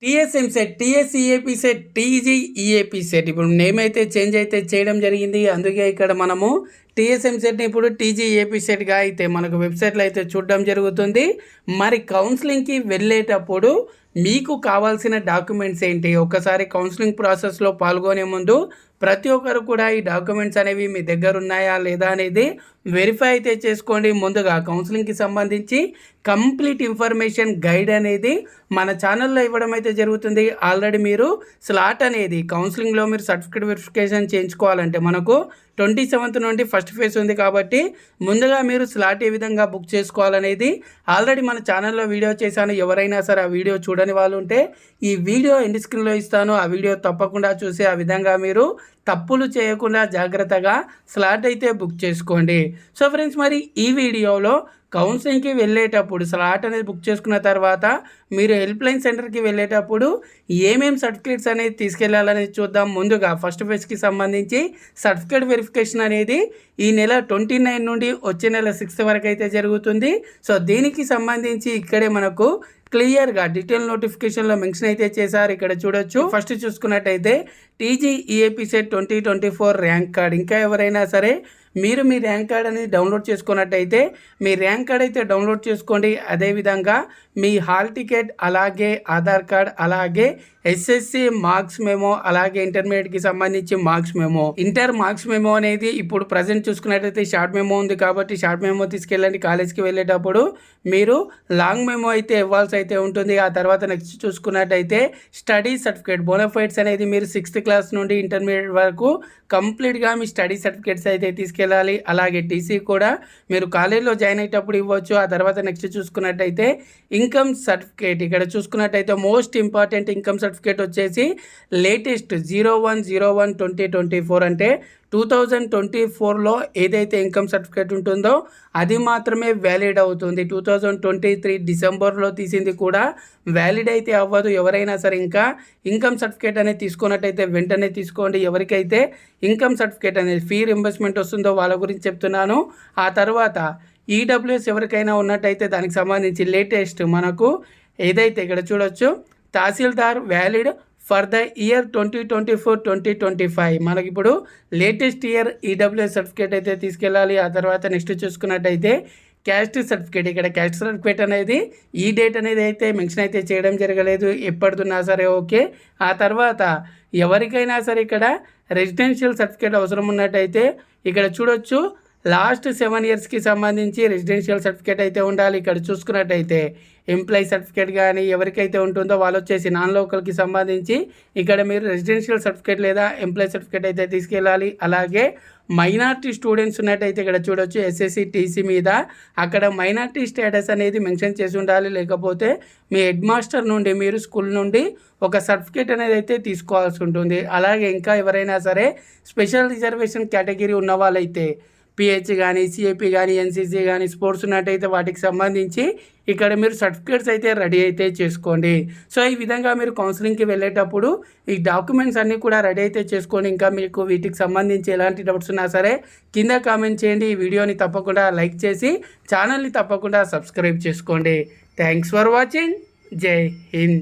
టీఎస్ఈఏపీ set, టీజీఈఏపీ set ఇప్పుడు name అయితే change అయితే చేయడం జరిగింది. అందుకే ఇక్కడ మనము టీఎస్ఎంసెట్ని ఇప్పుడు టీజీఏపీ సెట్గా అయితే మనకు వెబ్సైట్లో అయితే చూడడం జరుగుతుంది. మరి కౌన్సిలింగ్కి వెళ్ళేటప్పుడు మీకు కావాల్సిన డాక్యుమెంట్స్ ఏంటి, ఒకసారి కౌన్సిలింగ్ ప్రాసెస్లో పాల్గొనే ముందు ప్రతి ఒక్కరు కూడా ఈ డాక్యుమెంట్స్ అనేవి మీ దగ్గర ఉన్నాయా లేదా అనేది వెరిఫై అయితే చేసుకోండి. ముందుగా కౌన్సిలింగ్కి సంబంధించి కంప్లీట్ ఇన్ఫర్మేషన్ గైడ్ అనేది మన ఛానల్లో ఇవ్వడం అయితే జరుగుతుంది. ఆల్రెడీ మీరు స్లాట్ అనేది కౌన్సిలింగ్లో మీరు సర్టిఫికేట్ వెరిఫికేషన్ చేయించుకోవాలంటే మనకు 27th నుండి ఫస్ట్ ఫేజ్ ఉంది కాబట్టి ముందుగా మీరు స్లాట్ ఏ విధంగా బుక్ చేసుకోవాలనేది ఆల్రెడీ మన ఛానల్లో వీడియో చేశాను. ఎవరైనా సరే ఆ వీడియో చూడని వాళ్ళు ఉంటే ఈ వీడియో ఎండ్ స్క్రీన్లో ఇస్తాను, ఆ వీడియో తప్పకుండా చూసి ఆ విధంగా మీరు తప్పులు చేయకుండా జాగ్రత్తగా స్లాట్ అయితే బుక్ చేసుకోండి. సో ఫ్రెండ్స్, మరి ఈ వీడియోలో కౌన్సిలింగ్కి వెళ్ళేటప్పుడు స్లాట్ అనేది బుక్ చేసుకున్న తర్వాత మీరు హెల్ప్ లైన్ సెంటర్కి వెళ్ళేటప్పుడు ఏమేమి సర్టిఫికేట్స్ అనేది తీసుకెళ్లాలనేది చూద్దాం. ముందుగా ఫస్ట్ ఫేజ్కి సంబంధించి సర్టిఫికేట్ వెరిఫికేషన్ అనేది ఈ నెల 29 నుండి వచ్చే నెల 6th వరకు అయితే జరుగుతుంది. సో దీనికి సంబంధించి ఇక్కడే మనకు క్లియర్గా డీటెయిల్ నోటిఫికేషన్లో మెన్షన్ అయితే చేశారు. ఇక్కడ చూడొచ్చు. ఫస్ట్ చూసుకున్నట్టయితే టీజీఈఏపీ సెట్ 2024 ర్యాంక్ కార్డ్. ఇంకా ఎవరైనా సరే మీరు మీ ర్యాంక్ కార్డ్ అనేది డౌన్లోడ్ చేసుకున్నట్టయితే మీ ర్యాంక్ కార్డ్ అయితే డౌన్లోడ్ చేసుకోండి. అదేవిధంగా మీ హాల్ టికెట్, అలాగే ఆధార్ కార్డ్, అలాగే ఎస్ఎస్సి మార్క్స్ మెమో, అలాగే ఇంటర్మీడియట్కి సంబంధించి marks memo. Inter marks memo అనేది ఇప్పుడు ప్రజెంట్ చూసుకున్నట్టయితే షార్ట్ మెమో ఉంది కాబట్టి షార్ట్ మెమో తీసుకెళ్ళండి. కాలేజ్కి వెళ్ళేటప్పుడు మీరు లాంగ్ మెమో అయితే ఇవ్వాల్సి అయితే ఉంటుంది. ఆ తర్వాత నెక్స్ట్ చూసుకున్నట్టయితే స్టడీ సర్టిఫికేట్ బోనఫైడ్స్ అనేది మీరు 6th క్లాస్ నుండి ఇంటర్మీడియట్ వరకు కంప్లీట్గా మీ స్టడీ సర్టిఫికేట్స్ అయితే తీసుకెళ్ళాలి. అలాగే టీసీ కూడా మీరు కాలేజ్లో జాయిన్ అయ్యేటప్పుడు ఇవ్వచ్చు. ఆ తర్వాత నెక్స్ట్ చూసుకున్నట్టయితే ఇన్కమ్ సర్టిఫికేట్. ఇక్కడ చూసుకున్నట్టయితే మోస్ట్ ఇంపార్టెంట్ ఇన్కమ్ సర్టిఫికేట్ వచ్చేసి లేటెస్ట్ 01/01/2024 అంటే 2024లో ఏదైతే ఇన్కమ్ సర్టిఫికేట్ ఉంటుందో అది మాత్రమే వ్యాలిడ్ అవుతుంది. 2023 డిసెంబర్లో తీసింది కూడా వ్యాలిడ్ అయితే అవ్వదు. ఎవరైనా సరే ఇంకా ఇన్కమ్ సర్టిఫికేట్ అనేది తీసుకున్నట్టయితే వెంటనే తీసుకోండి. ఎవరికైతే ఇన్కమ్ సర్టిఫికేట్ అనేది ఫీ రింబర్స్మెంట్ వస్తుందో వాళ్ళ గురించి చెప్తున్నాను. ఆ తర్వాత ఈడబ్ల్యూఎస్ ఎవరికైనా ఉన్నట్టయితే దానికి సంబంధించి లేటెస్ట్ మనకు ఏదైతే ఇక్కడ చూడొచ్చు తహసీల్దార్ వ్యాలిడ్ ఫర్ ద ఇయర్ 2024-2025 మనకి ఇప్పుడు లేటెస్ట్ ఇయర్ ఈడబ్ల్యూఎస్ సర్టిఫికేట్ అయితే తీసుకెళ్ళాలి. ఆ తర్వాత నెక్స్ట్ చూసుకున్నట్టయితే క్యాస్ట్ సర్టిఫికేట్. ఇక్కడ క్యాస్ట్ సర్టిఫికేట్ అనేది ఈ డేట్ అనేది అయితే మెన్షన్ అయితే చేయడం జరగలేదు, ఎప్పటిదున్నా సరే ఓకే. ఆ తర్వాత ఎవరికైనా సరే ఇక్కడ రెసిడెన్షియల్ సర్టిఫికేట్ అవసరం ఉన్నట్టయితే ఇక్కడ చూడొచ్చు లాస్ట్ 7 ఇయర్స్కి సంబంధించి రెసిడెన్షియల్ సర్టిఫికేట్ అయితే ఉండాలి. ఇక్కడ చూసుకున్నట్టయితే ఎంప్లాయీ సర్టిఫికేట్ కానీ ఎవరికైతే ఉంటుందో వాళ్ళు వచ్చేసి నాన్ లోకల్కి సంబంధించి ఇక్కడ మీరు రెసిడెన్షియల్ సర్టిఫికేట్ లేదా ఎంప్లాయీ సర్టిఫికేట్ అయితే తీసుకెళ్ళాలి. అలాగే మైనార్టీ స్టూడెంట్స్ ఉన్నట్టయితే ఇక్కడ చూడొచ్చు ఎస్ఎస్సి టీసీ మీద అక్కడ మైనార్టీ స్టేటస్ అనేది మెన్షన్ చేసి ఉండాలి. లేకపోతే మీ హెడ్ మాస్టర్ నుండి మీరు స్కూల్ నుండి ఒక సర్టిఫికేట్ అనేది అయితే తీసుకోవాల్సి ఉంటుంది. అలాగే ఇంకా ఎవరైనా సరే స్పెషల్ రిజర్వేషన్ కేటగిరీ ఉన్న వాళ్ళైతే పిహెచ్ కానీ, సిఏపీ కానీ, ఎన్సీసీ కానీ స్పోర్ట్స్ ఉన్నట్టయితే వాటికి సంబంధించి ఇక్కడ మీరు సర్టిఫికేట్స్ అయితే రెడీ అయితే చేసుకోండి. సో ఈ విధంగా మీరు కౌన్సిలింగ్కి వెళ్ళేటప్పుడు ఈ డాక్యుమెంట్స్ అన్నీ కూడా రెడీ అయితే చేసుకోండి. ఇంకా మీకు వీటికి సంబంధించి ఎలాంటి డౌట్స్ ఉన్నా సరే కింద కామెంట్ చేయండి. ఈ వీడియోని తప్పకుండా లైక్ చేసి ఛానల్ని తప్పకుండా సబ్స్క్రైబ్ చేసుకోండి. Thanks for watching. జై హింద్.